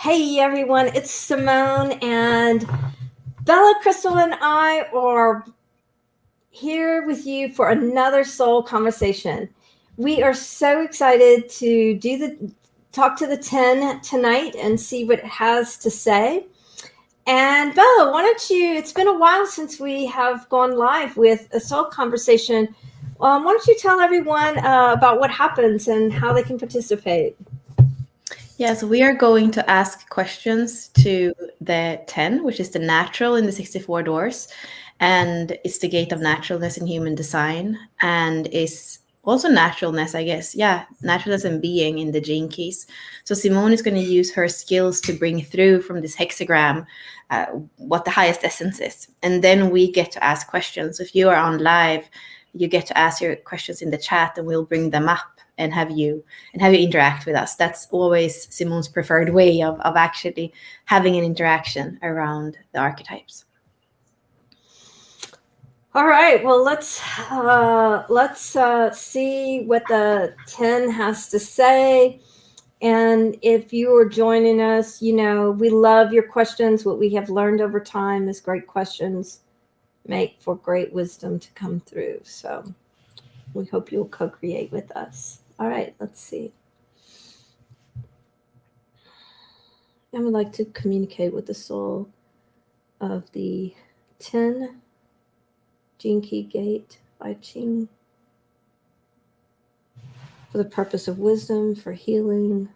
Hey everyone, it's Simone and Bella, Crystal, and I are here with you for another soul conversation. We are so excited to talk to the 10 tonight and see what it has to say. And Bella, why don't you? It's been a while since we have gone live with a soul conversation. Why don't you tell everyone about what happens and how they can participate? Yeah, so we are going to ask questions to the 10, which is the natural in the 64 doors. And it's the gate of naturalness in human design. And is also naturalness, I guess. Yeah, naturalness and being in the gene keys. So Simone is going to use her skills to bring through from this hexagram what the highest essence is. And then we get to ask questions. If you are on live, you get to ask your questions in the chat and we'll bring them up and have you interact with us. That's always Simone's preferred way of actually having an interaction around the archetypes. All right. Well, let's see what the 10 has to say. And if you are joining us, we love your questions. What we have learned over time is great questions make for great wisdom to come through. So we hope you'll co-create with us. All right. Let's see. I would like to communicate with the soul of the 10 Gene Key Gate by Ching. For the purpose of wisdom, for healing,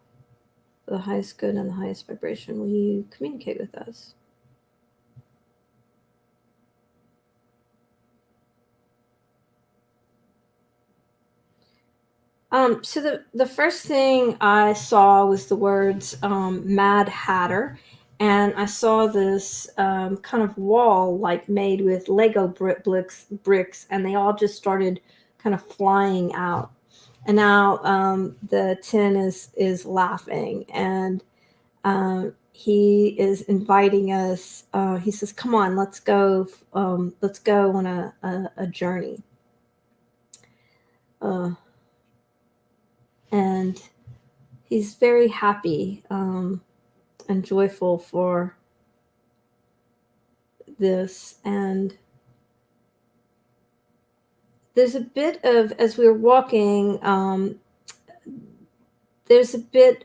for the highest good and the highest vibration. Will you communicate with us? So the first thing I saw was the words Mad Hatter. And I saw this kind of wall like made with Lego bricks, and they all just started kind of flying out. And now the 10 is laughing, and he is inviting us. He says, "Come on, let's go. Let's go on a journey." And he's very happy and joyful for this. And there's a bit of, as we were walking, there's a bit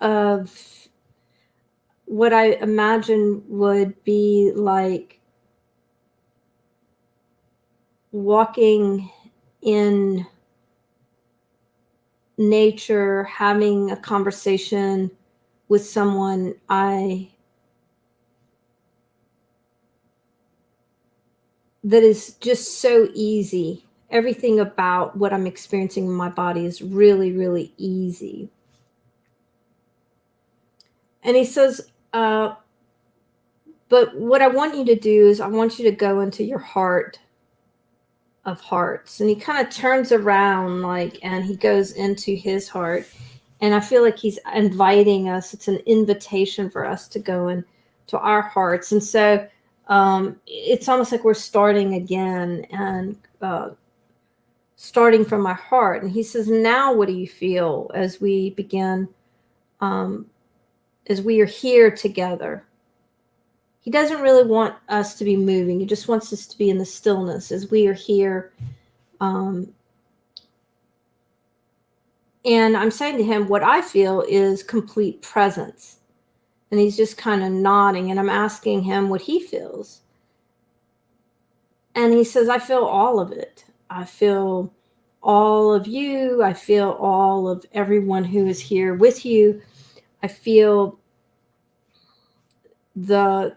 of what I imagine would be like walking in nature, having a conversation with someone that is just so easy. Everything about what I'm experiencing in my body is really, really easy. And he says, but what I want you to do is I want you to go into your heart of hearts. And he kind of turns around and he goes into his heart. And I feel like he's inviting us. It's an invitation for us to go into our hearts. And so it's almost like we're starting again and starting from our heart. And he says, now what do you feel as we begin, as we are here together? He doesn't really want us to be moving. He just wants us to be in the stillness as we are here. And I'm saying to him, what I feel is complete presence. And he's just kind of nodding, and I'm asking him what he feels. And he says, I feel all of it. I feel all of you. I feel all of everyone who is here with you. I feel the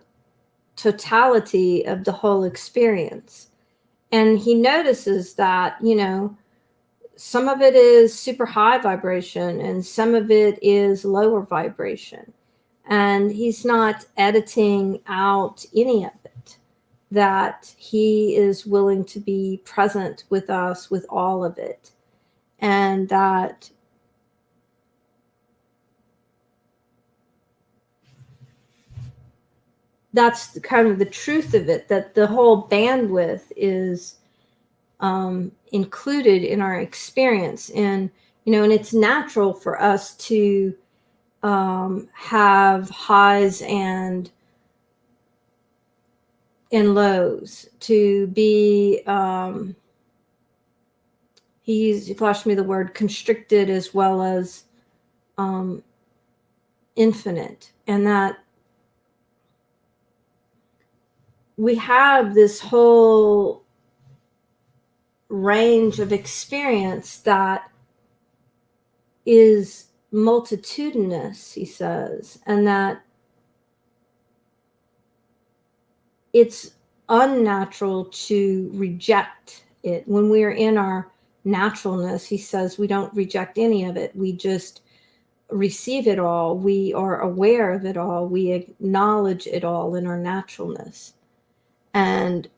totality of the whole experience. And he notices that, some of it is super high vibration and some of it is lower vibration. And he's not editing out any of it, that he is willing to be present with us with all of it. And that's kind of the truth of it, that the whole bandwidth is included in our experience. And, and it's natural for us to have highs and lows, to be he flashed me the word constricted as well as infinite, and that we have this whole range of experience that is multitudinous, he says, and that it's unnatural to reject it. When we're in our naturalness, he says, we don't reject any of it. We just receive it all. We are aware of it all. We acknowledge it all in our naturalness. And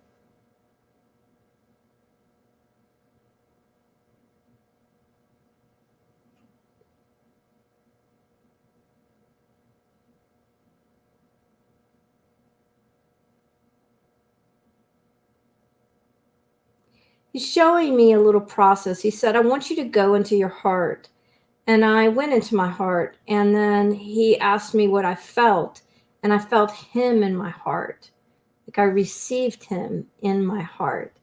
he's showing me a little process. He said, I want you to go into your heart. And I went into my heart, and then he asked me what I felt, and I felt him in my heart. Like I received him in my heart.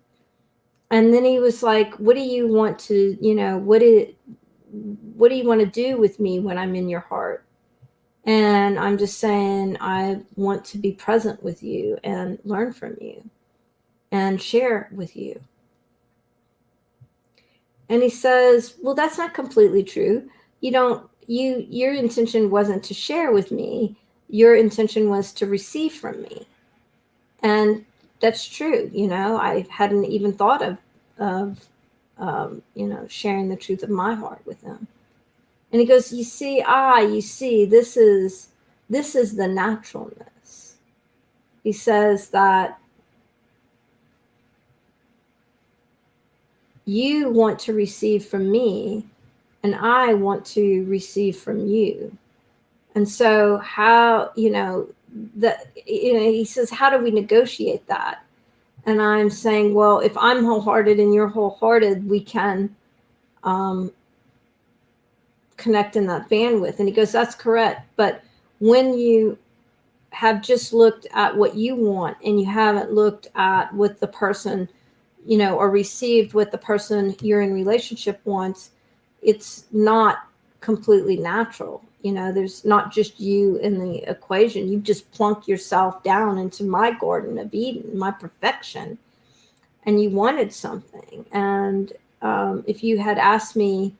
And then he was like, what do you want to, what do you want to do with me when I'm in your heart? And I'm just saying, I want to be present with you and learn from you and share with you. And he says, well, that's not completely true. Your intention wasn't to share with me. Your intention was to receive from me. And that's true. I hadn't even thought of sharing the truth of my heart with him. And he goes, you see, this is the naturalness. He says that you want to receive from me, and I want to receive from you. And so how, he says, how do we negotiate that? And I'm saying, well, if I'm wholehearted and you're wholehearted, we can connect in that bandwidth. And he goes, that's correct. But when you have just looked at what you want and you haven't looked at what the person, or received what the person you're in relationship wants, it's not completely natural. There's not just you in the equation. You've just plunked yourself down into my Garden of Eden, my perfection, and you wanted something. And if you had asked me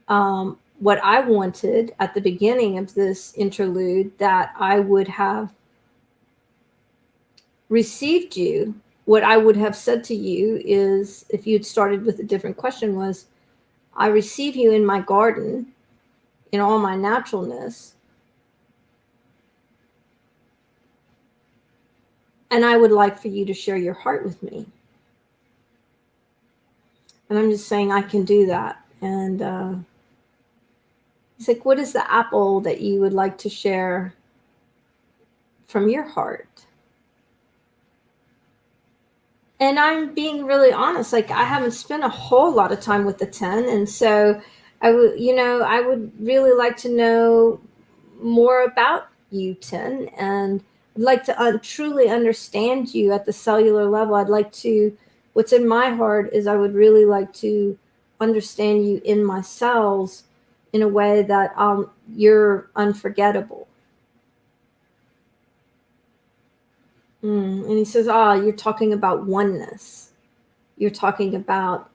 what I wanted at the beginning of this interlude, that I would have received you, what I would have said to you is, if you'd started with a different question, was, I receive you in my garden, in all my naturalness, and I would like for you to share your heart with me. And I'm just saying, I can do that. And he's like, what is the apple that you would like to share from your heart? And I'm being really honest, like I haven't spent a whole lot of time with the 10. And so I would really like to know more about you, 10. And I'd like to truly understand you at the cellular level. What's in my heart is I would really like to understand you in my cells in a way that you're unforgettable. And he says, you're talking about oneness. You're talking about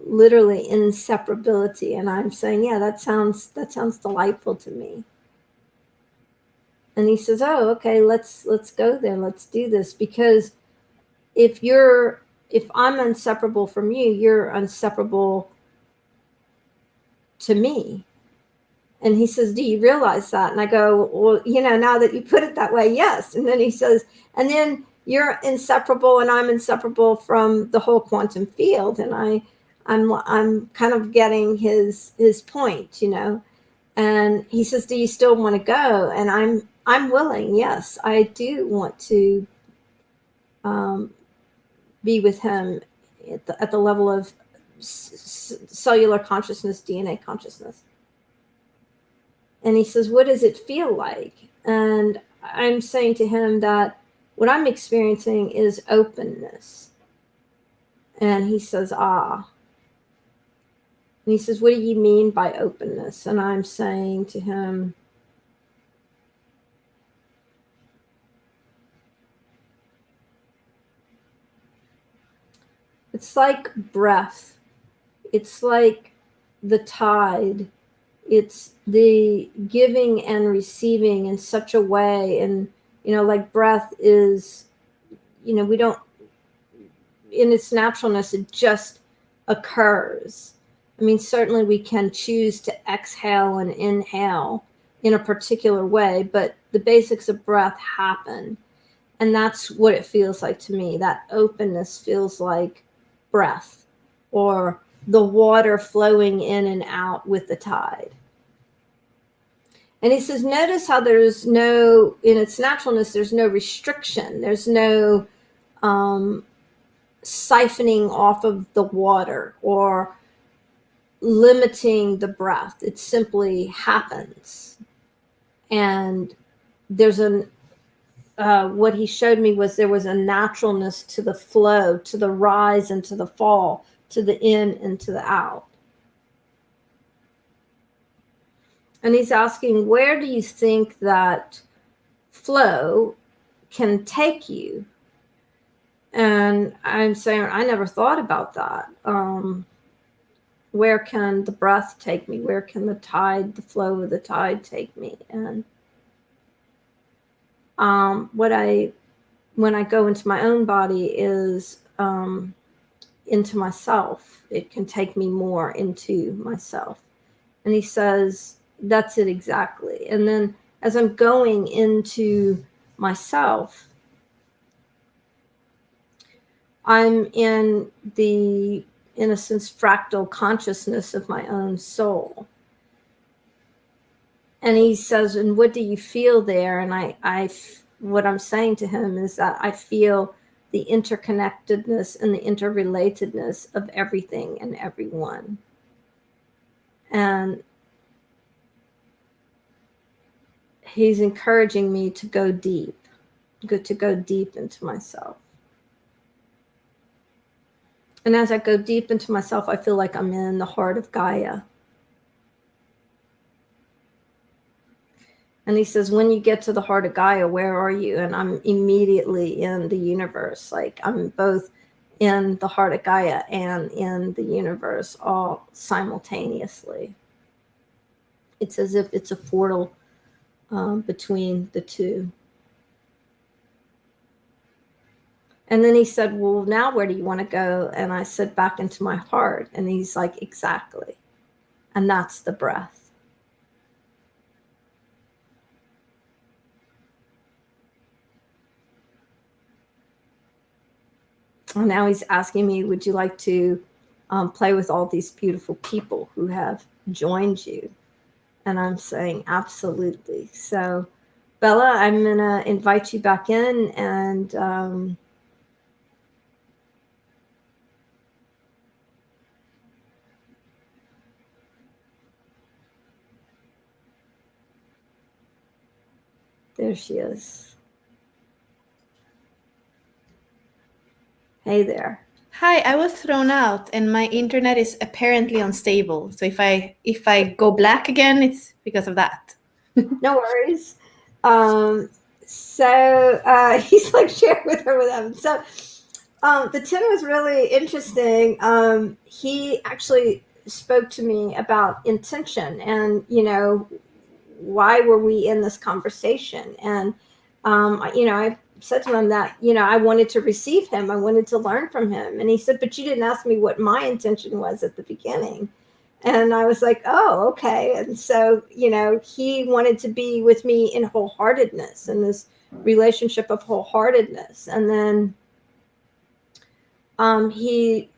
literally inseparability. And I'm saying, yeah, that sounds delightful to me. And he says, oh, okay, let's go there. Let's do this. Because if I'm inseparable from you, you're inseparable to me. And he says, do you realize that? And I go, well, now that you put it that way, yes. And then he says, and then you're inseparable and I'm inseparable from the whole quantum field. And I'm kind of getting his point, And he says, do you still want to go? And I'm willing. Yes, I do want to be with him at the level of cellular consciousness, DNA consciousness. And he says, what does it feel like? And I'm saying to him that what I'm experiencing is openness. And he says, ah. And he says, what do you mean by openness? And I'm saying to him, it's like breath. It's like the tide. It's the giving and receiving in such a way. And, like breath is, we don't, in its naturalness, it just occurs. I mean, certainly we can choose to exhale and inhale in a particular way, but the basics of breath happen. And that's what it feels like to me. That openness feels like breath, or the water flowing in and out with the tide. And he says, notice how there's no, in its naturalness, there's no restriction. There's no siphoning off of the water or limiting the breath. It simply happens. And there's what he showed me was there was a naturalness to the flow, to the rise and to the fall, to the in and to the out. And he's asking, where do you think that flow can take you? And I'm saying, I never thought about that. Where can the breath take me? Where can the tide, the flow of the tide take me? And when I go into my own body is into myself. It can take me more into myself. And he says, that's it exactly. And then as I'm going into myself, I'm in the, in a sense, fractal consciousness of my own soul. And he says, and what do you feel there? And what I'm saying to him is that I feel the interconnectedness and the interrelatedness of everything and everyone. And he's encouraging me to go deep, to go deep into myself. And as I go deep into myself, I feel like I'm in the heart of Gaia. And he says, when you get to the heart of Gaia, where are you? And I'm immediately in the universe. Like I'm both in the heart of Gaia and in the universe all simultaneously. It's as if it's a portal between the two. And then he said, well, now where do you want to go? And I said, back into my heart. And he's like, exactly. And that's the breath. And now he's asking me, would you like to play with all these beautiful people who have joined you? And I'm saying, absolutely. So, Bella, I'm going to invite you back in. And there she is. Hey there. Hi, I was thrown out and my internet is apparently unstable. So if I go black again, it's because of that. No worries. So he's like, share with her with him. So the 10 was really interesting. He actually spoke to me about intention and, why were we in this conversation? And, I said to him that, I wanted to receive him. I wanted to learn from him. And he said, but you didn't ask me what my intention was at the beginning. And I was like, oh, okay. And so, he wanted to be with me in wholeheartedness, in this relationship of wholeheartedness. And then he,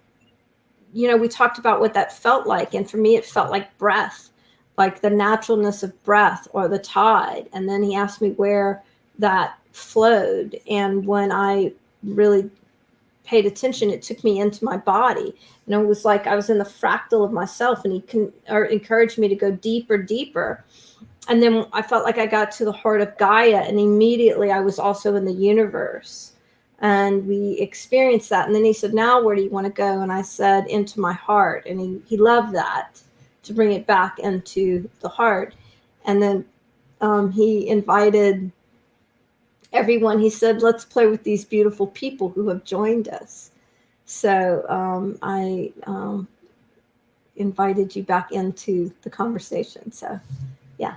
we talked about what that felt like. And for me, it felt like breath, like the naturalness of breath or the tide. And then he asked me where that flowed. And when I really paid attention, it took me into my body. And it was like I was in the fractal of myself, and he encouraged me to go deeper. And then I felt like I got to the heart of Gaia, and immediately I was also in the universe. And we experienced that. And then he said, now where do you want to go? And I said, into my heart. And he loved that, to bring it back into the heart. And then he invited everyone. He said, let's play with these beautiful people who have joined us. So I invited you back into the conversation. So, yeah.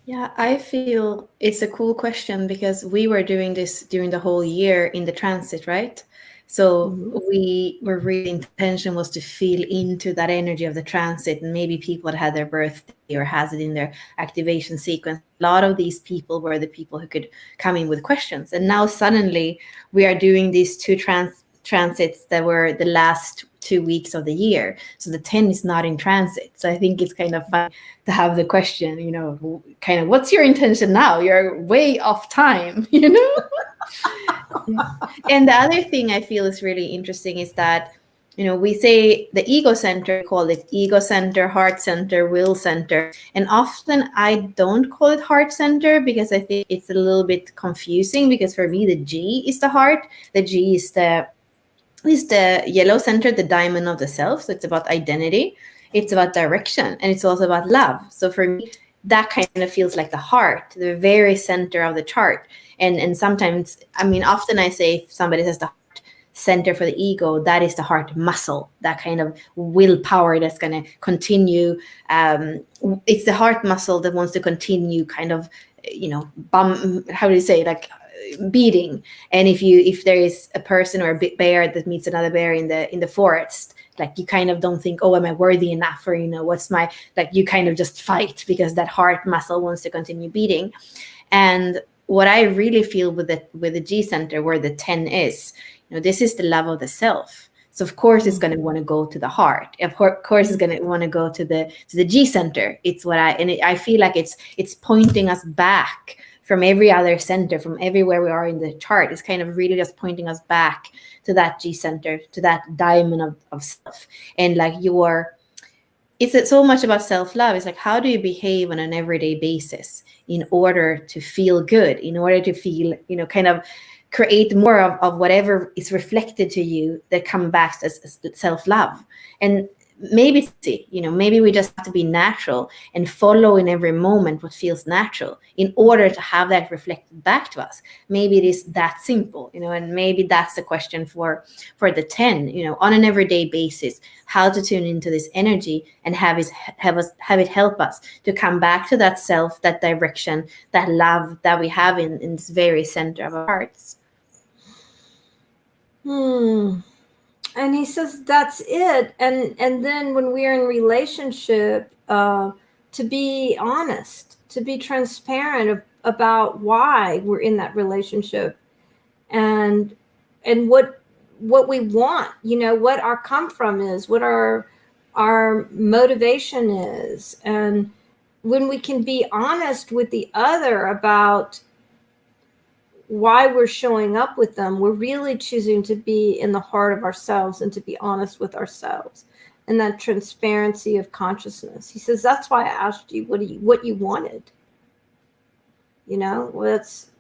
Yeah, I feel it's a cool question because we were doing this during the whole year in the transit, right? So Mm-hmm. we were really intention was to feel into that energy of the transit, and maybe people that had their birthday or has it in their activation sequence. A lot of these people were the people who could come in with questions, and now suddenly we are doing these two transits that were the last 2 weeks of the year. So the 10 is not in transit. So I think it's kind of fun to have the question, kind of, what's your intention now? You're way off time, And the other thing I feel is really interesting is that, we say the ego center, we call it ego center, heart center, will center. And often I don't call it heart center because I think it's a little bit confusing, because for me, the G is the heart. The G is the yellow center, the diamond of the self. So it's about identity, it's about direction, and it's also about love. So for me, that kind of feels like the heart, the very center of the chart. And sometimes, I mean, often I say, if somebody says the heart center for the ego, that is the heart muscle, that kind of willpower that's going to continue. It's the heart muscle that wants to continue kind of, how do you say, like, beating. And if there is a person or a big bear that meets another bear in the forest, like, you kind of don't think, oh, am I worthy enough, or what's my, like, you kind of just fight because that heart muscle wants to continue beating. And what I really feel with the G center, where the 10 is, this is the love of the self. So of course it's going to want to go to the heart. Of course it's going to want to go to the G center. It's what I feel like it's pointing us back from every other center, from everywhere we are in the chart. It's kind of really just pointing us back to that G center, to that diamond of self. And like it's so much about self-love. It's like, how do you behave on an everyday basis in order to feel good, in order to feel, kind of create more of whatever is reflected to you that come back as self-love. And maybe maybe we just have to be natural and follow in every moment what feels natural in order to have that reflected back to us. Maybe it is that simple, and maybe that's the question for the 10, on an everyday basis, how to tune into this energy and have it help us to come back to that self, that direction, that love that we have in this very center of our hearts. And he says that's it. And then when we're in relationship, to be honest, to be transparent about why we're in that relationship, and what we want, what our come from is, what our motivation is. And when we can be honest with the other about why we're showing up with them, we're really choosing to be in the heart of ourselves and to be honest with ourselves, and that transparency of consciousness. He says, that's why I asked you what you wanted. That's,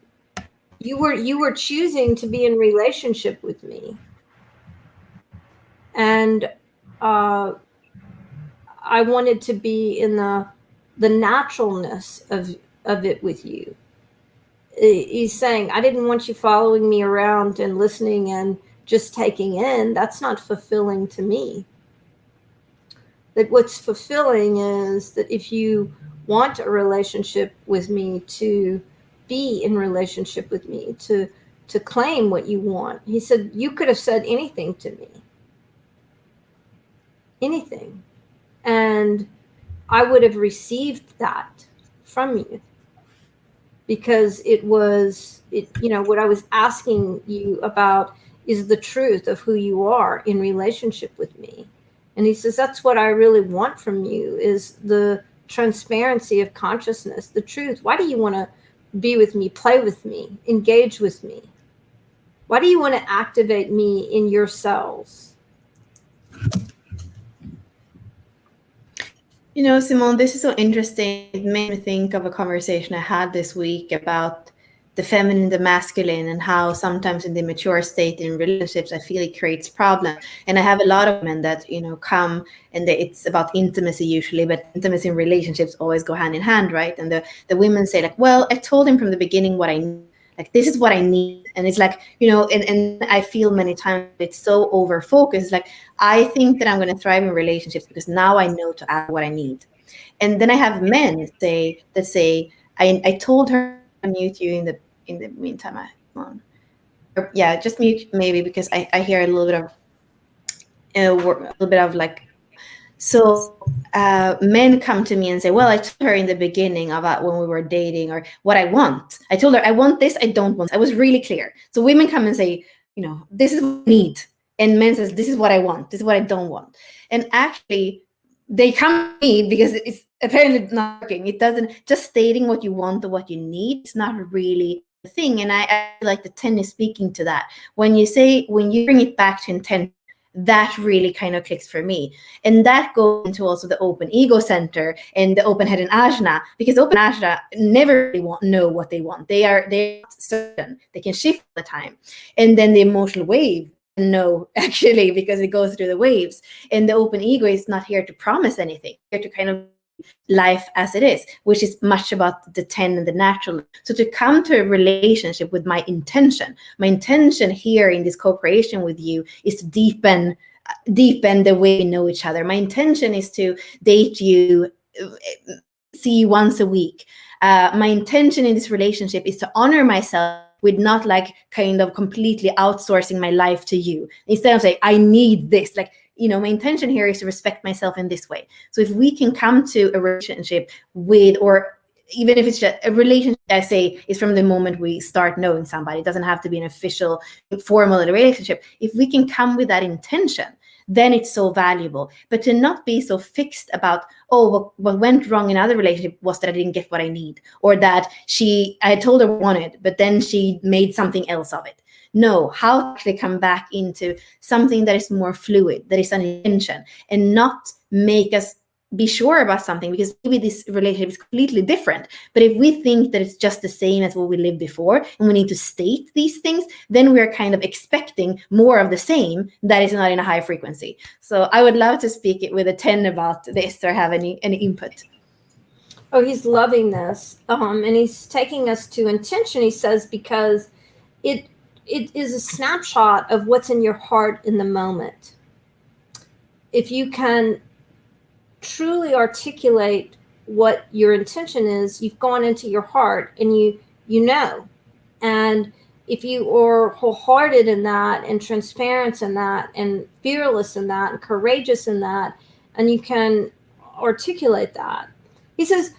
you were choosing to be in relationship with me, and I wanted to be in the naturalness of it with you. He's saying, I didn't want you following me around and listening and just taking in. That's not fulfilling to me. That what's fulfilling is that if you want a relationship with me, to be in relationship with me, to claim what you want. He said, you could have said anything to me. Anything. And I would have received that from you. Because what I was asking you about is the truth of who you are in relationship with me. And he says, that's what I really want from you, is the transparency of consciousness, the truth. Why do you want to be with me, play with me, engage with me? Why do you want to activate me in your cells? You know, Simone, this is so interesting. It made me think of a conversation I had this week about the feminine, the masculine, and how sometimes in the mature state in relationships, I feel it creates problems. And I have a lot of women that, come and it's about intimacy usually, but intimacy and relationships always go hand in hand, right? And the women say, like, well, I told him from the beginning what I need. Like, this is what I need. And it's like, and then I feel many times it's so over focused. Like, I think that I'm going to thrive in relationships because now I know to ask what I need. And then I have men say, I told her, I'm going to mute you in the meantime. Or, yeah, just mute maybe because I hear a little bit of like echo. So men come to me and say, well, I told her in the beginning about when we were dating or what I want. I told her I want this, I don't want this. I was really clear. So women come and say, this is what I need. And men says, this is what I want, this is what I don't want. And actually they come to me because it's apparently not working. It doesn't, just stating what you want or what you need, it's not really the thing. And I feel like the 10 is speaking to that. When you bring it back to intention, that really kind of clicks for me. And that goes into also the open ego center and the open head and ajna, because open ajna never really know what they want. They're not certain. They can shift all the time. And then the emotional wave doesn't know actually, because it goes through the waves. And the open ego is not here to promise anything. It's here to kind of life as it is, which is much about the 10 and the natural. So to come to a relationship with my intention here in this co-creation with you is to deepen the way we know each other. My intention is to date you, see you once a week. My intention in this relationship is to honor myself with not like kind of completely outsourcing my life to you. Instead of saying, I need this, like, my intention here is to respect myself in this way. So if we can come to a relationship with, or even if it's just a relationship, I say, is from the moment we start knowing somebody. It doesn't have to be an official, formal relationship. If we can come with that intention, then it's so valuable. But to not be so fixed about, oh, what went wrong in other relationship was that I didn't get what I need, or that I told her what I wanted, but then she made something else of it. No, how to actually come back into something that is more fluid, that is an intention, and not make us be sure about something, because maybe this relationship is completely different. But if we think that it's just the same as what we lived before and we need to state these things, then we're kind of expecting more of the same that is not in a high frequency. So I would love to speak it with a 10 about this, or have any input. Oh, he's loving this. And he's taking us to intention, he says, because it it is a snapshot of what's in your heart in the moment. If you can truly articulate what your intention is, you've gone into your heart and you know. And if you are wholehearted in that and transparent in that and fearless in that and courageous in that, and you can articulate that, he says,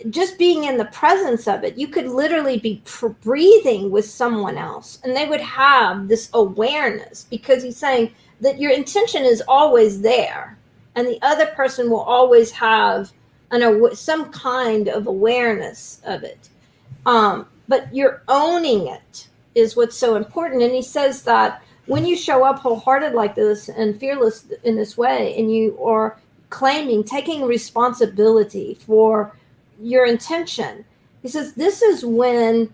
just being in the presence of it, you could literally be breathing with someone else and they would have this awareness, because he's saying that your intention is always there and the other person will always have some kind of awareness of it. But you're owning it is what's so important. And he says that when you show up wholehearted like this and fearless in this way, and you are taking responsibility for your intention, he says this is when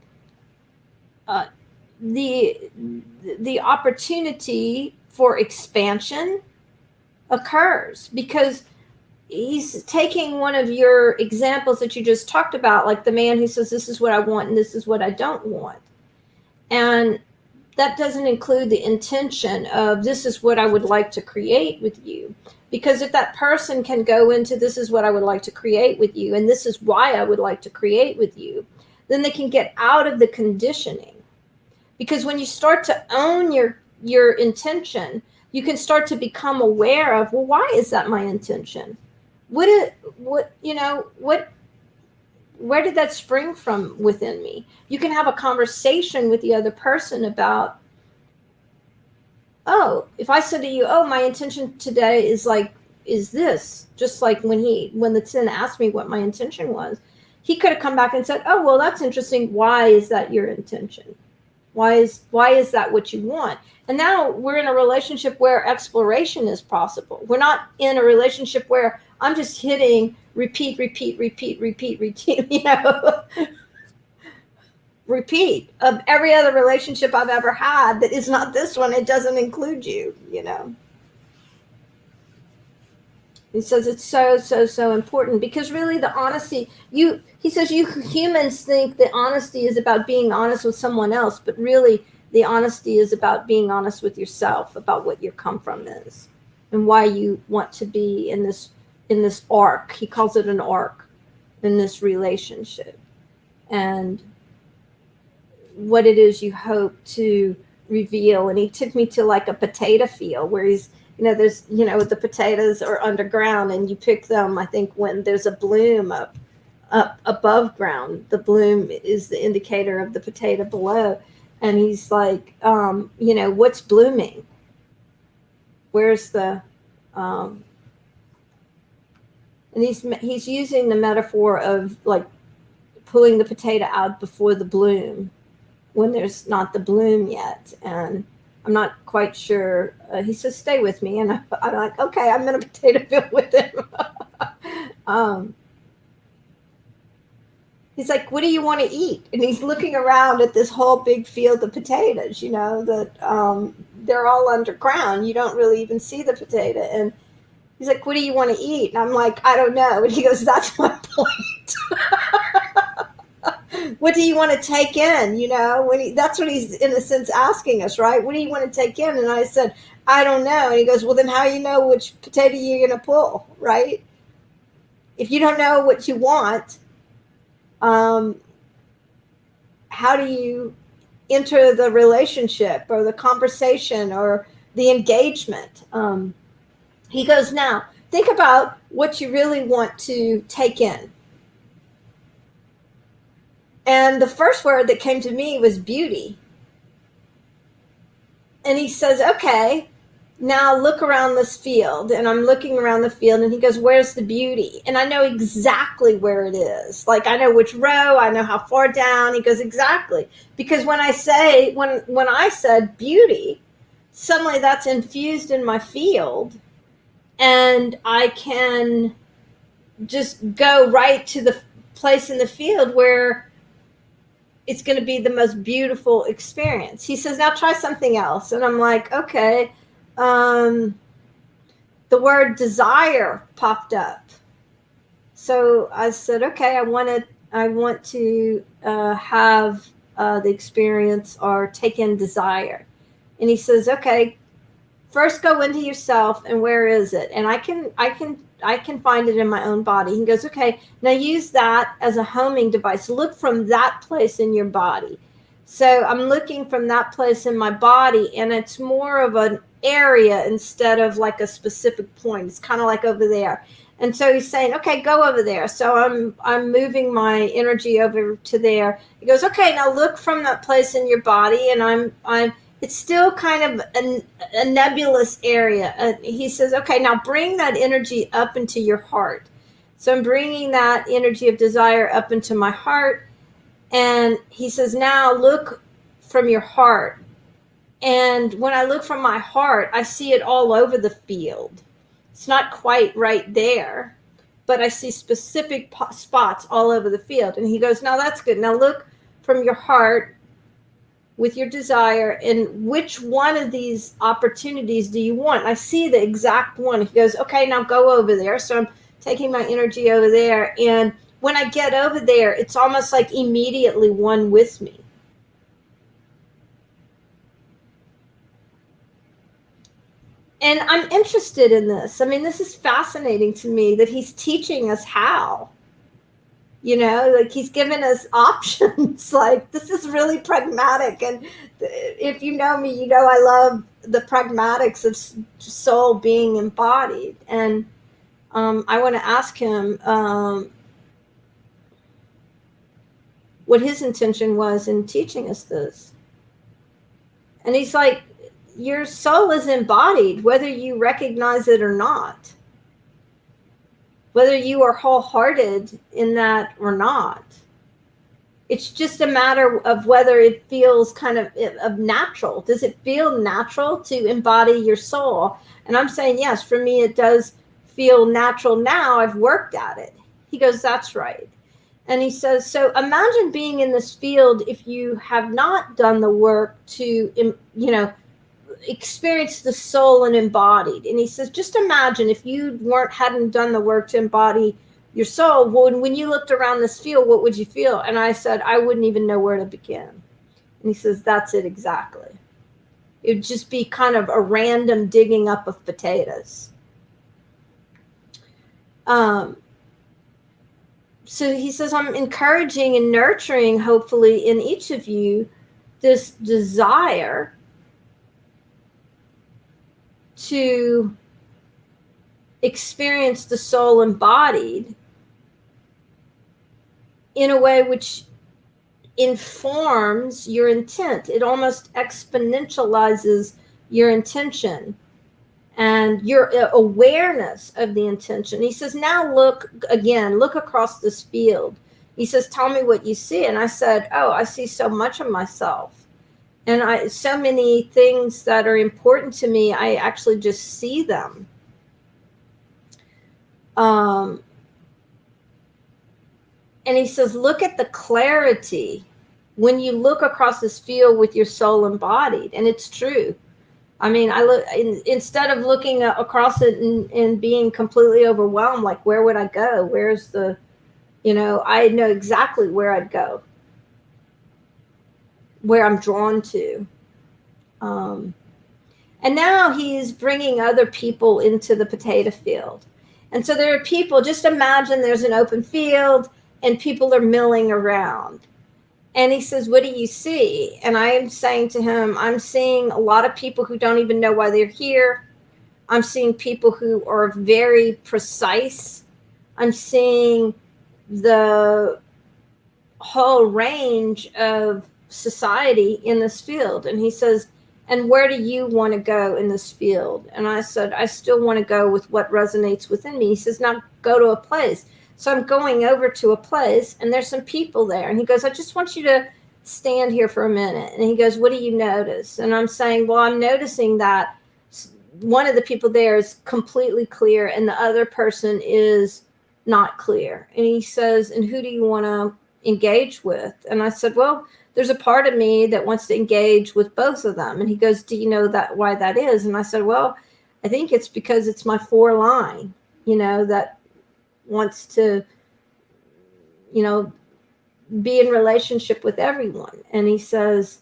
uh, the the opportunity for expansion occurs, because he's taking one of your examples that you just talked about, like the man who says, this is what I want and this is what I don't want. And that doesn't include the intention of, this is what I would like to create with you. Because if that person can go into, this is what I would like to create with you, and this is why I would like to create with you, then they can get out of the conditioning. Because when you start to own your intention, you can start to become aware of, well, why is that my intention? What where did that spring from within me? You can have a conversation with the other person about, oh, if I said to you, oh, my intention today is this, just like when the 10 asked me what my intention was, he could have come back and said, oh, well, that's interesting, why is that your intention? Why is that what you want? And now we're in a relationship where exploration is possible. We're not in a relationship where I'm just hitting repeat, you know, repeat of every other relationship I've ever had that is not this one. It doesn't include you, you know. He says it's so important because really the honesty, he says you humans think that honesty is about being honest with someone else, but really the honesty is about being honest with yourself about what your come from is and why you want to be in this arc. He calls it an arc in this relationship, and what it is you hope to reveal. And he took me to like a potato field where he's, you know, there's, you know, the potatoes are underground and you pick them, I think, when there's a bloom up above ground. The bloom is the indicator of the potato below. And he's like, you know, what's blooming? Where's the, and he's using the metaphor of like pulling the potato out before the bloom, when there's not the bloom yet. And I'm not quite sure. He says, stay with me. And I'm like, okay, I'm in a potato field with him. He's like, what do you want to eat? And he's looking around at this whole big field of potatoes, you know, that they're all underground. You don't really even see the potato. And he's like, what do you want to eat? And I'm like, I don't know. And he goes, that's my point. What do you want to take in? You know, that's what he's in a sense asking us, right? What do you want to take in? And I said, I don't know. And he goes, well, then how do you know which potato you're going to pull, right? If you don't know what you want, how do you enter the relationship or the conversation or the engagement? He goes, now think about what you really want to take in. And the first word that came to me was beauty. And he says, okay, now look around this field. And I'm looking around the field and he goes, where's the beauty? And I know exactly where it is. Like I know which row, I know how far down. He goes, exactly. Because when I said beauty, suddenly that's infused in my field and I can just go right to the place in the field where it's going to be the most beautiful experience. He says, now try something else. And I'm like, okay. The word desire popped up. So I said, okay, I want to have the experience or take in desire. And he says, okay, first go into yourself and where is it? And I can find it in my own body. He goes, okay, now use that as a homing device. Look from that place in your body. So I'm looking from that place in my body, and it's more of an area instead of like a specific point. It's kind of like over there. And so he's saying, okay, go over there. So I'm moving my energy over to there. He goes, okay, now look from that place in your body, and it's still kind of a nebulous area. He says, okay, now bring that energy up into your heart. So I'm bringing that energy of desire up into my heart. And he says, now look from your heart. And when I look from my heart, I see it all over the field. It's not quite right there, but I see specific spots all over the field. And he goes, now that's good. Now look from your heart with your desire, and which one of these opportunities do you want? And I see the exact one. He goes, okay, now go over there. So I'm taking my energy over there. And when I get over there, it's almost like immediately one with me. And I'm interested in this. I mean, this is fascinating to me that he's teaching us how. You know, like he's given us options. Like this is really pragmatic. And if you know me, you know I love the pragmatics of soul being embodied. And I want to ask him what his intention was in teaching us this. And he's like, your soul is embodied, whether you recognize it or not. Whether you are wholehearted in that or not. It's just a matter of whether it feels kind of natural. Does it feel natural to embody your soul? And I'm saying, yes, for me, it does feel natural now. I've worked at it. He goes, that's right. And he says, so imagine being in this field if you have not done the work to, experience the soul and embodied. And he says, just imagine if you hadn't done the work to embody your soul. When you looked around this field, what would you feel? And I said, I wouldn't even know where to begin. And he says, that's it exactly. It would just be kind of a random digging up of potatoes. So he says, I'm encouraging and nurturing, hopefully, in each of you, this desire to experience the soul embodied in a way which informs your intent. It almost exponentializes your intention and your awareness of the intention. He says, now look across this field. He says, tell me what you see. And I said, oh, I see so much of myself. And so many things that are important to me, I actually just see them. And he says, look at the clarity when you look across this field with your soul embodied. And it's true. I mean, I look instead of looking across it and being completely overwhelmed, like, where would I go? Where's the, I know exactly where I'd go, where I'm drawn to. And now he's bringing other people into the potato field. And so there are people, just imagine there's an open field and people are milling around. And he says, what do you see? And I am saying to him, I'm seeing a lot of people who don't even know why they're here. I'm seeing people who are very precise. I'm seeing the whole range of society in this field. And he says, and where do you want to go in this field? And I said, I still want to go with what resonates within me. He says, now go to a place. So I'm going over to a place and there's some people there. And he goes, I just want you to stand here for a minute. And he goes, what do you notice? And I'm saying, well, I'm noticing that one of the people there is completely clear and the other person is not clear. And he says, and who do you want to engage with? And I said, well, there's a part of me that wants to engage with both of them. And he goes, do you know why that is? And I said, well, I think it's because it's my 4 line, that wants to, be in relationship with everyone. And he says,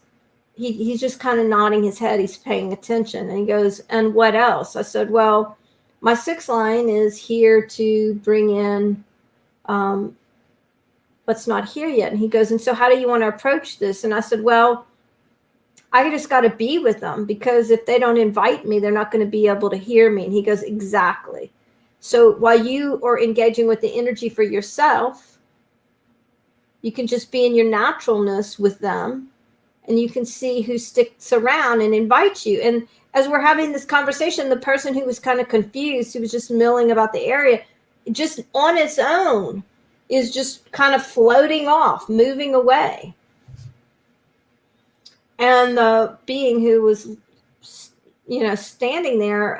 he's just kind of nodding his head. He's paying attention. And he goes, and what else? I said, well, my 6th line is here to bring in what's not here yet. And he goes, and so how do you want to approach this? And I said, well, I just got to be with them, because if they don't invite me, they're not going to be able to hear me. And he goes, exactly. So while you are engaging with the energy for yourself, you can just be in your naturalness with them, and you can see who sticks around and invites you. And as we're having this conversation, the person who was kind of confused, who was just milling about the area, just on its own is just kind of floating off, moving away. And the being who was, standing there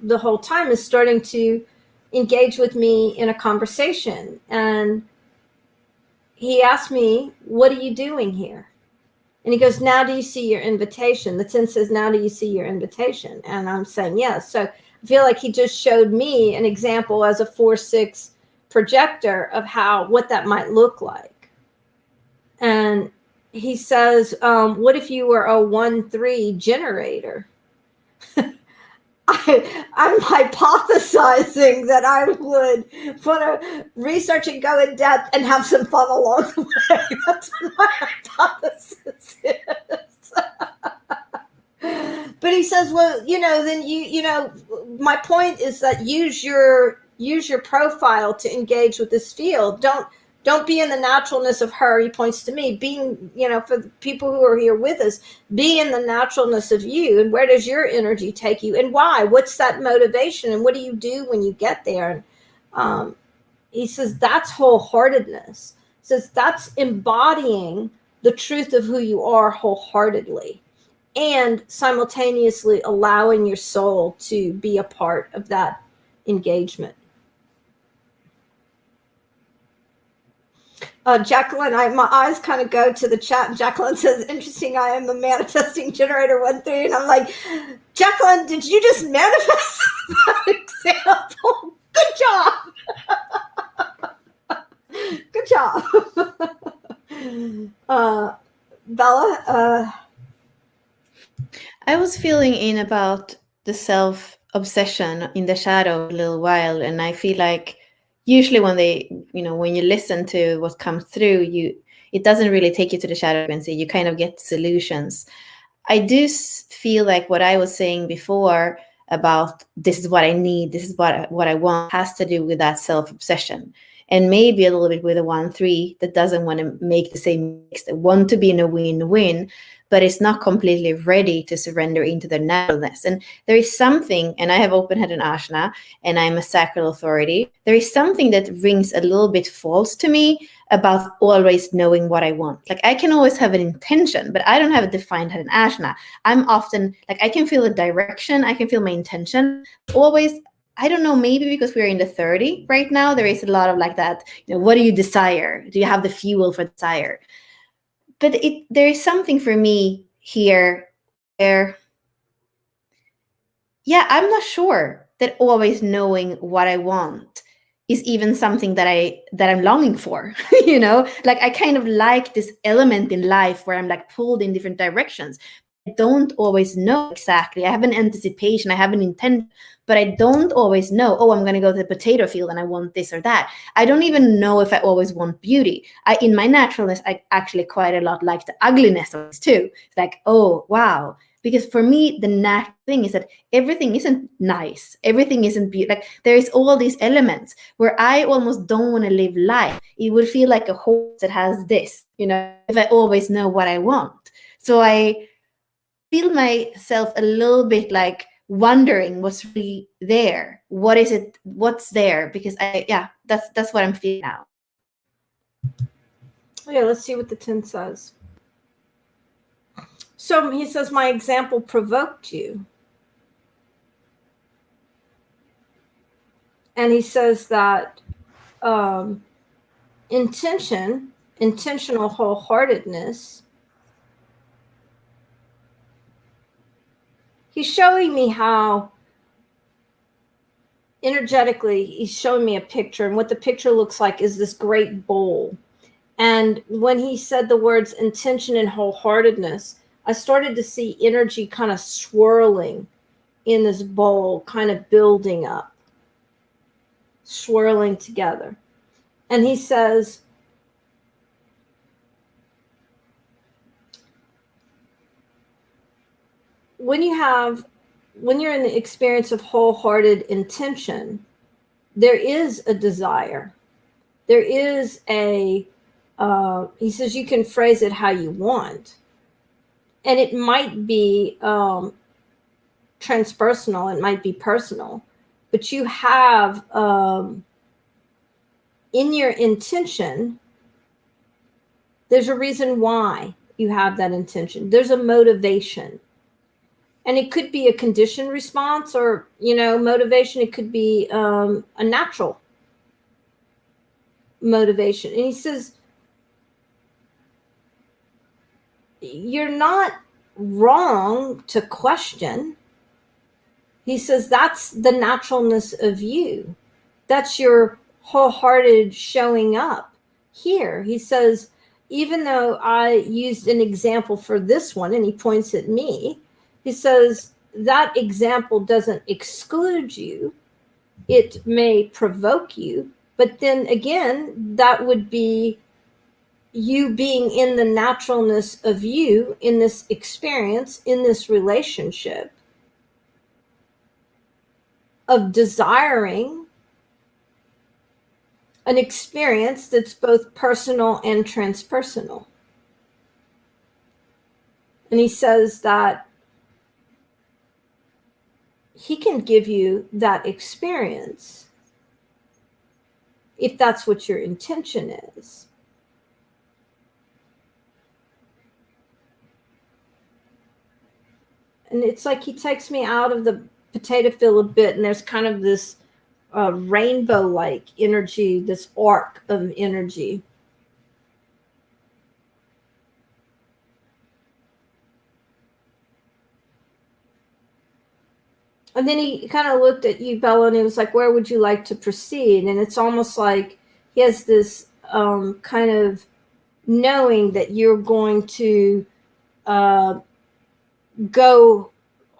the whole time is starting to engage with me in a conversation. And he asked me, what are you doing here? And he goes, now do you see your invitation? The 10 says, now do you see your invitation? And I'm saying, yes. So I feel like he just showed me an example as a 4-6 projector of what that might look like. And he says, what if you were a 1-3 generator? I'm hypothesizing that I would want to research and go in depth and have some fun along the way. That's what my hypothesis is. But he says, well, then my point is that use your profile to engage with this field. Don't be in the naturalness of her. He points to me being, for the people who are here with us, be in the naturalness of you. And where does your energy take you, and why? What's that motivation, and what do you do when you get there? And he says that's wholeheartedness. He says that's embodying the truth of who you are wholeheartedly, and simultaneously allowing your soul to be a part of that engagement. Jacqueline, my eyes kind of go to the chat. Jacqueline says, interesting, I am a manifesting generator 1-3. And I'm like, Jacqueline, did you just manifest that example? Good job. Good job. Bella? I was feeling in about the self-obsession in the shadow a little while, and I feel like usually when when you listen to what comes through, it doesn't really take you to the shadow frequency. You kind of get solutions. I do feel like what I was saying before about this is what I need, this is what I want, has to do with that self-obsession. And maybe a little bit with a 1-3 that doesn't want to make the same mix, that want to be in a win-win, but it's not completely ready to surrender into their naturalness. And there is something, and I have open head and ashna, and I'm a sacral authority. There is something that rings a little bit false to me about always knowing what I want. Like I can always have an intention, but I don't have a defined head and ashna. I'm often like, I can feel a direction, I can feel my intention. Always, I don't know, maybe because we're in the 30 right now, there is a lot of like that, what do you desire? Do you have the fuel for desire? But there is something for me here where, yeah, I'm not sure that always knowing what I want is even something that I'm longing for. Like I kind of like this element in life where I'm like pulled in different directions. I don't always know exactly. I have an anticipation, I have an intent, but I don't always know, oh, I'm going to go to the potato field and I want this or that. I don't even know if I always want beauty. In my naturalness, I actually quite a lot like the ugliness of it too. It's like, oh, wow. Because for me, the natural thing is that everything isn't nice. Everything isn't beautiful. Like there is all these elements where I almost don't want to live life. It would feel like a horse that has this, if I always know what I want. So I feel myself a little bit like wondering what's really there. What is it? What's there? Because that's what I'm feeling now. Yeah, let's see what the 10 says. So he says, my example provoked you. And he says that intentional wholeheartedness. He's showing me how energetically, he's showing me a picture. And what the picture looks like is this great bowl. And when he said the words intention and wholeheartedness, I started to see energy kind of swirling in this bowl, kind of building up, swirling together. And he says, when you're in the experience of wholehearted intention, there is a desire. There is he says you can phrase it how you want. And it might be transpersonal, it might be personal, but you have in your intention, there's a reason why you have that intention. There's a motivation. And it could be a conditioned response or, motivation. It could be a natural motivation. And he says, you're not wrong to question. He says, that's the naturalness of you. That's your wholehearted showing up here. He says, even though I used an example for this one, and he points at me, he says, that example doesn't exclude you. It may provoke you, but then again, that would be you being in the naturalness of you in this experience, in this relationship of desiring an experience that's both personal and transpersonal. And he says that he can give you that experience if that's what your intention is. And it's like he takes me out of the potato field a bit, and there's kind of this rainbow like energy, this arc of energy. And then he kind of looked at you, Bella, and he was like, "Where would you like to proceed?" And it's almost like he has this kind of knowing that you're going to uh, go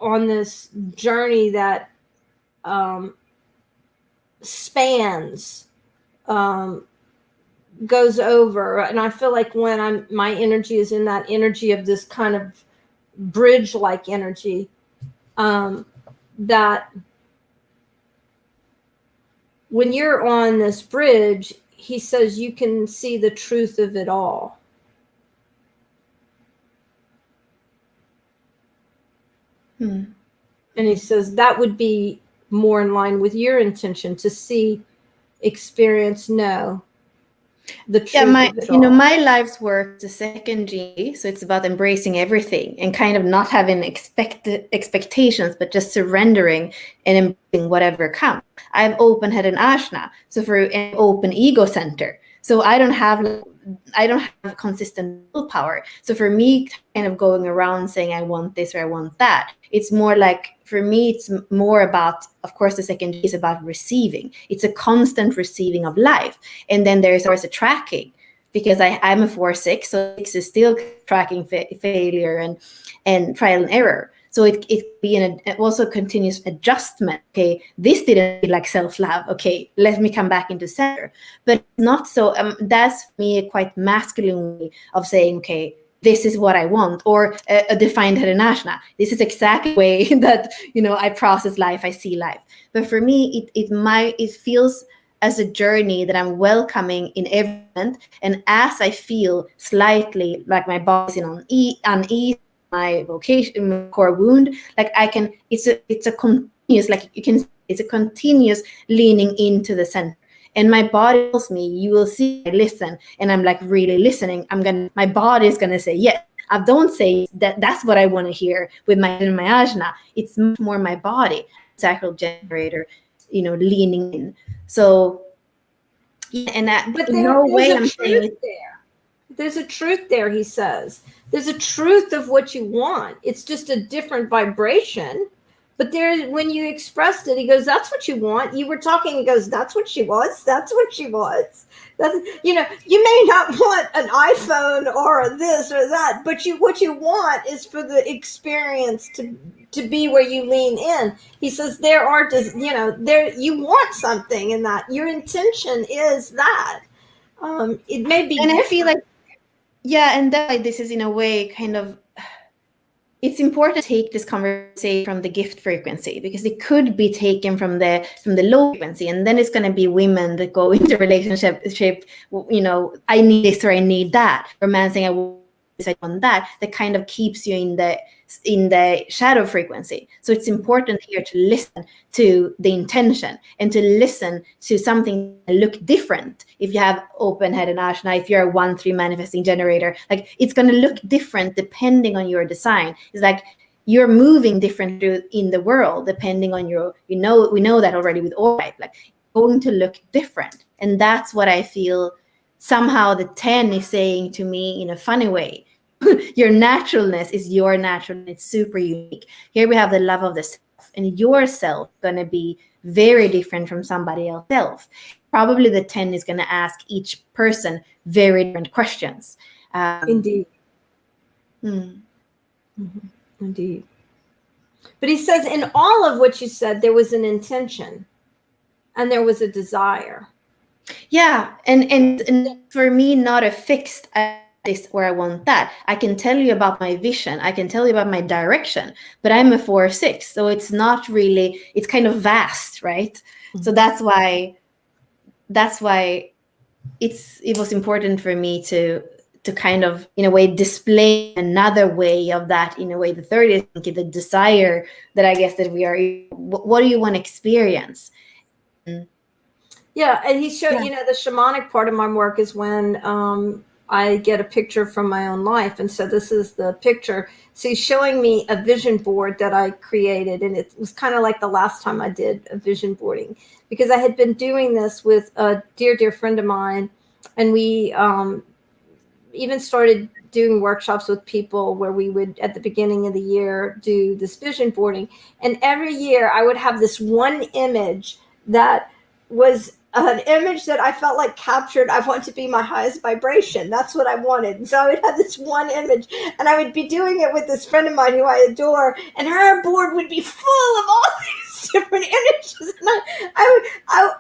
on this journey that um, spans, um, goes over. And I feel like when my energy is in that energy of this kind of bridge like energy, that when you're on this bridge, he says you can see the truth of it all. Hmm. And he says that would be more in line with your intention to see, experience, know the Yeah, truth of it all. my life's work is a second G, so it's about embracing everything and kind of not having expectations, but just surrendering and embracing whatever comes. I have open head and ashna, so for an open ego center. So I don't have consistent willpower. So for me, kind of going around saying I want this or I want that, it's more like for me, it's more about, of course, the second G is about receiving. It's a constant receiving of life. And then there's always a tracking because I'm a 4-6, so 6 is still tracking failure and trial and error. So it be also continuous adjustment. Okay, this didn't feel like self-love. Okay, let me come back into center. But not so. That's for me a quite masculine way of saying, okay, this is what I want, or a defined Harinashna. This is exactly the way that I process life, I see life. But for me, it feels as a journey that I'm welcoming in every moment. And as I feel slightly like my body's in unease, my vocation, my core wound, like it's a continuous, like you can, it's a continuous leaning into the center. And my body tells me, you will see, I listen, and I'm like really listening. My body is gonna say yes. I don't say that's what I want to hear with my ajna. It's much more my body, sacral generator, leaning in. So yeah, and But in no there's way a I'm saying truth there. There's a truth there, he says. There's a truth of what you want. It's just a different vibration. But there, when you expressed it, he goes, "That's what you want." You were talking. He goes, "That's what she wants. That's what she wants." That's, you may not want an iPhone or this or that, but what you want is for the experience to be where you lean in. He says there are just there you want something in that. Your intention is that. It may be and I feel different. like, yeah, and that's why this is in a way kind of, it's important to take this conversation from the gift frequency, because it could be taken from the low frequency, and then it's going to be women that go into relationship, I need this or I need that, or man saying I want this, I want that kind of keeps you in the shadow frequency. So it's important here to listen to the intention and to listen to something that look different. If you have open head and ashna, if you're a 1-3 manifesting generator, like it's going to look different depending on your design. It's like you're moving different in the world depending on your, we know that already with all right, like going to look different. And that's what I feel somehow the 10 is saying to me in a funny way. Your naturalness is your natural, and it's super unique. Here we have the love of the self, and yourself gonna be very different from somebody else's self. Probably the 10 is gonna ask each person very different questions. Indeed. Hmm. Mhm. Indeed. But he says in all of what you said, there was an intention and there was a desire. Yeah, and for me, not a fixed this or I want that. I can tell you about my vision. I can tell you about my direction, but I'm a 4-6, so it's not really. It's kind of vast, right? Mm-hmm. So that's why it was important for me to kind of, in a way, display another way of that. In a way, the third is the desire that I guess that we are. What do you want to experience? Yeah, and he showed, the shamanic part of my work is when I get a picture from my own life. And so this is the picture. So he's showing me a vision board that I created. And it was kind of like the last time I did a vision boarding, because I had been doing this with a dear, dear friend of mine. And we even started doing workshops with people where we would, at the beginning of the year, do this vision boarding. And every year I would have this one image that was an image that I felt like captured, I want to be my highest vibration. That's what I wanted. And so I would have this one image, and I would be doing it with this friend of mine who I adore, and her board would be full of all these different images. And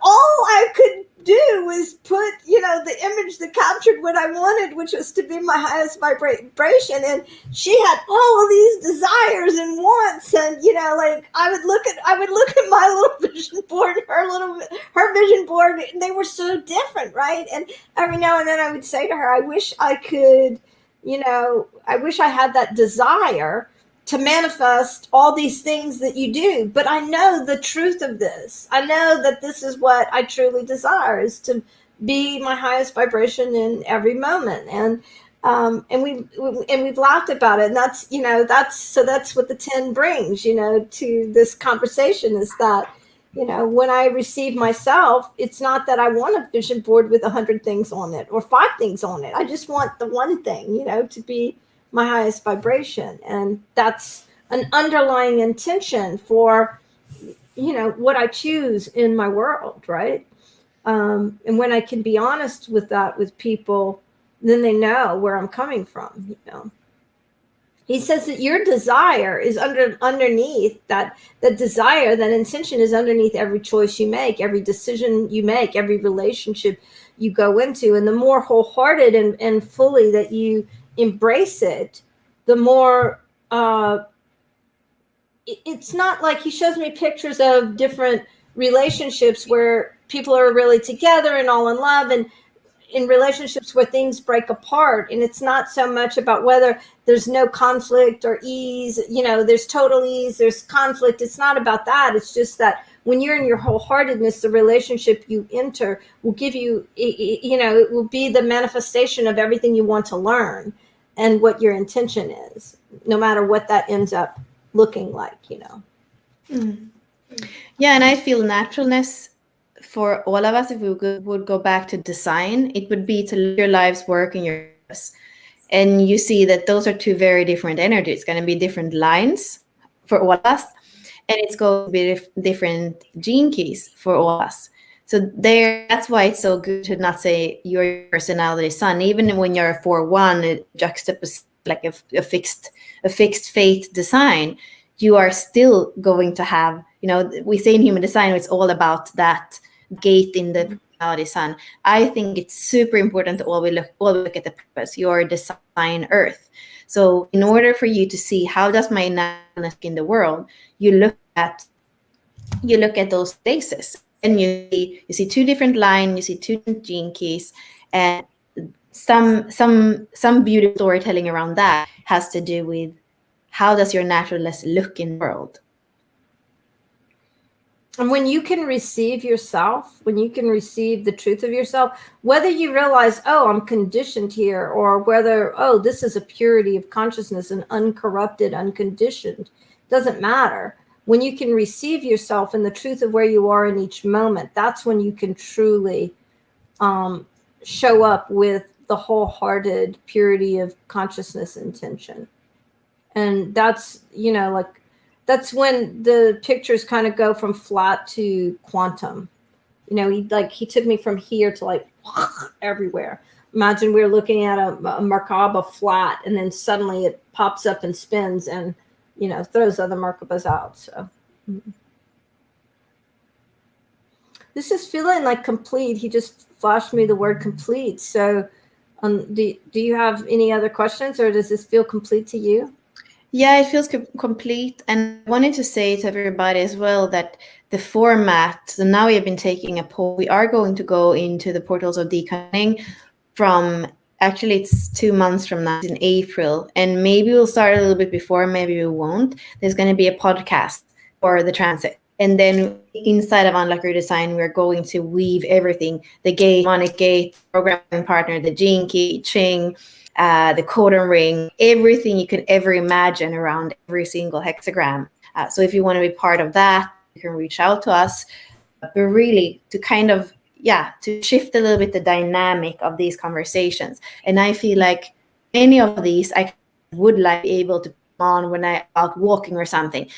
all I could do was put, the image that captured what I wanted, which was to be my highest vibration. And she had all of these desires and wants, and like I would look at my little vision board, her vision board. They were so different, right? And every now and then I would say to her, I wish I could, I wish I had that desire to manifest all these things that you do. But I know the truth of this. I know that this is what I truly desire, is to be my highest vibration in every moment. And we've laughed about it. And that's what the 10 brings, to this conversation, is that, when I receive myself, it's not that I want a vision board with 100 things on it or 5 things on it. I just want the one thing, to be my highest vibration. And that's an underlying intention for, what I choose in my world, right? And when I can be honest with that with people, then they know where I'm coming from. He says that your desire is underneath that desire, that intention is underneath every choice you make, every decision you make, every relationship you go into. And the more wholehearted and fully that you embrace it, the more it's not like, he shows me pictures of different relationships where people are really together and all in love, and in relationships where things break apart. And it's not so much about whether there's no conflict or ease, there's total ease, there's conflict. It's not about that. It's just that when you're in your wholeheartedness, the relationship you enter will give you, it will be the manifestation of everything you want to learn and what your intention is, no matter what that ends up looking like. Mm. Yeah, and I feel naturalness for all of us, if we would go back to design, it would be to live your life's work and your purpose. And you see that those are two very different energies. It's going to be different lines for all of us, and it's going to be different gene keys for all of us. So that's why it's so good to not say your personality sun. Even when you're a 4-1, it juxtaposes like a fixed fate design. You are still going to have, we say in human design, it's all about that gate in the personality sun. I think it's super important to always look at the purpose, your design earth. So in order for you to see how does my naturalness in the world, you look at those places, and you see 2 different lines, you see 2 different gene keys, and some beautiful storytelling around that has to do with how does your naturalness look in the world. And when you can receive yourself, when you can receive the truth of yourself, whether you realize, oh, I'm conditioned here, or whether, oh, this is a purity of consciousness and uncorrupted, unconditioned, doesn't matter. When you can receive yourself and the truth of where you are in each moment, that's when you can truly show up with the wholehearted purity of consciousness intention. And that's, that's when the pictures kind of go from flat to quantum. He took me from here to like everywhere. Imagine we're looking at a Merkaba flat, and then suddenly it pops up and spins and, throws other Merkabas out. So this is feeling like complete. He just flashed me the word complete. So do you have any other questions, or does this feel complete to you? Yeah, it feels complete. And I wanted to say to everybody as well that the format, so now we have been taking a poll. We are going to go into the portals of deconning from, actually it's 2 months from now, in April. And maybe we'll start a little bit before, maybe we won't. There's going to be a podcast for the transit. And then inside of Unlock Your Design, we're going to weave everything: the gate, mnemonic gate, the programming partner, the gene key, Ching, the codon ring, everything you can ever imagine around every single hexagram. So if you want to be part of that, you can reach out to us. But really, to kind of, yeah, to shift a little bit the dynamic of these conversations. And I feel like any of these I would like be able to put on when I out walking or something,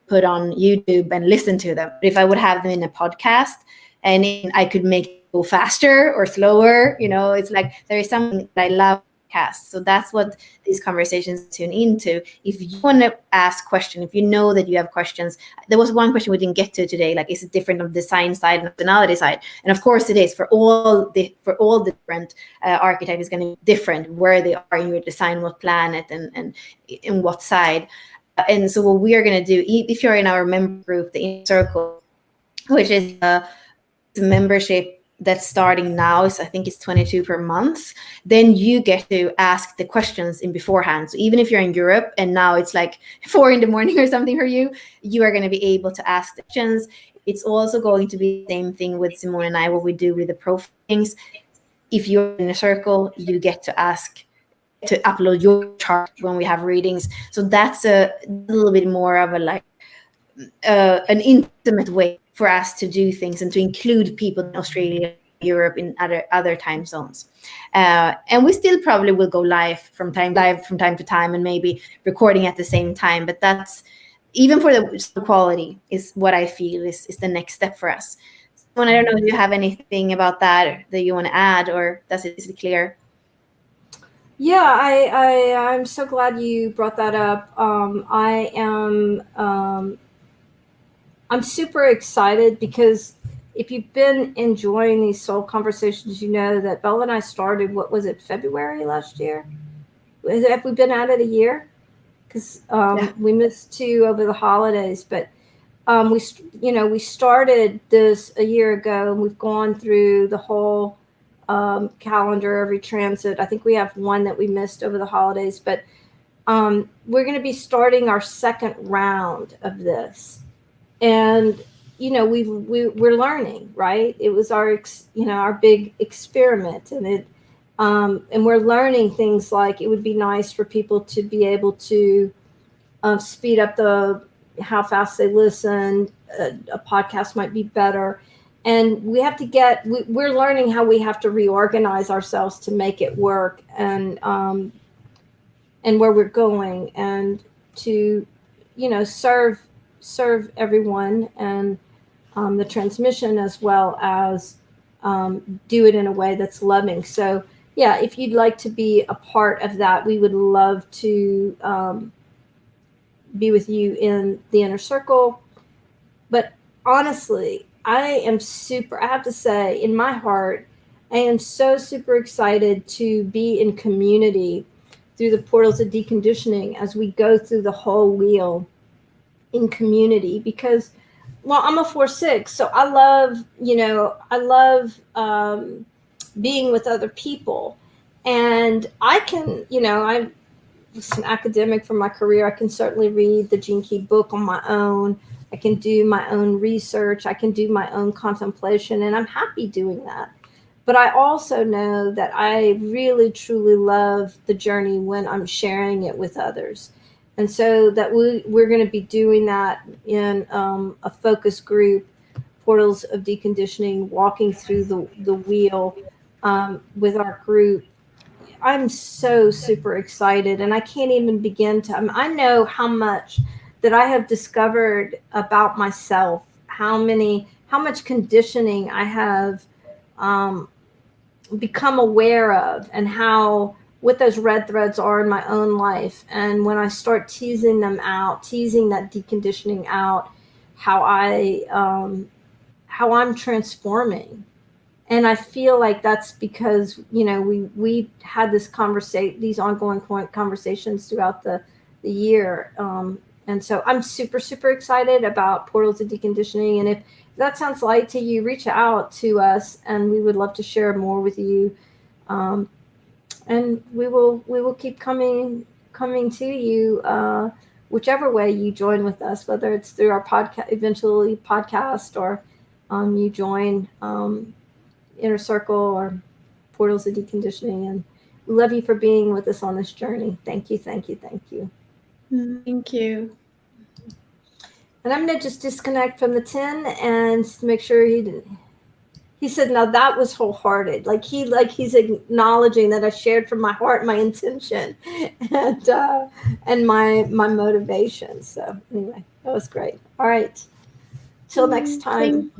put on YouTube and listen to them. But if I would have them in a podcast, and I could make them go faster or slower, it's like there is something that I love podcasts. So that's what these conversations tune into. If you want to ask questions, if you know that you have questions, there was one question we didn't get to today, like, is it different on the design side and personality side? And of course it is. For all the different archetypes, is going to be different where they are in your design, what planet, and in what side. And so what we are going to do, if you're in our member group, the Inner Circle, which is a membership that's starting now, is I think it's 22 per month, then you get to ask the questions in beforehand. So even if you're in Europe and now it's like 4 a.m. or something for you, you are going to be able to ask questions. It's also going to be the same thing with Simone and I, what we do with the profilings. If you're in a circle, you get to ask, to upload your chart when we have readings. So that's a little bit more of a like an intimate way for us to do things and to include people in Australia, Europe, in other time zones. And we still probably will go live from time to time, and maybe recording at the same time. But that's, even for the quality, is what I feel is the next step for us. So, I don't know if you have anything about that you want to add, or is it clear? Yeah, I'm so glad you brought that up. I'm super excited because if you've been enjoying these soul conversations, you know that Bella and I started, what was it, February last year? Have we been at it a year? Because Yeah. we missed 2 over the holidays, but we started this a year ago, and we've gone through the whole calendar, every transit. I think we have one that we missed over the holidays, but we're going to be starting our second round of this. And we're learning, right? It was our big experiment, and we're learning things like it would be nice for people to be able to speed up how fast they listen. A podcast might be better, and we're learning how we have to reorganize ourselves to make it work, and where we're going, and to serve everyone, and the transmission, as well as do it in a way that's loving. So yeah, if you'd like to be a part of that, we would love to be with you in the Inner Circle. But honestly, I have to say, in my heart, I am so super excited to be in community through the portals of deconditioning as we go through the whole wheel in community, because, well, I'm a 4/6, so I love being with other people. And I was an academic for my career. I can certainly read the Gene Key book on my own. I can do my own research. I can do my own contemplation, and I'm happy doing that. But I also know that I really, truly love the journey when I'm sharing it with others. And so that we're going to be doing that in a focus group, Portals of Deconditioning, walking through the wheel with our group. I'm so super excited, and I can't even begin to. I know how much that I have discovered about myself, how much conditioning I have um, become aware of, and how what those red threads are in my own life. And when I start teasing that deconditioning out, how I'm transforming. And I feel like that's because we had these ongoing conversations throughout the year, and so I'm super super excited about portals of deconditioning. And if that sounds light to you, reach out to us, and we would love to share more with you. And we will keep coming to you whichever way you join with us, whether it's through our podcast, eventually podcast, or you join Inner Circle or Portals of Deconditioning. And we love you for being with us on this journey. Thank you, thank you, thank you. Thank you. And I'm going to just disconnect from the 10 and make sure he didn't. He said, "Now that was wholehearted. He's acknowledging that I shared from my heart my intention, and my motivation." So anyway, that was great. All right, till next time. Thank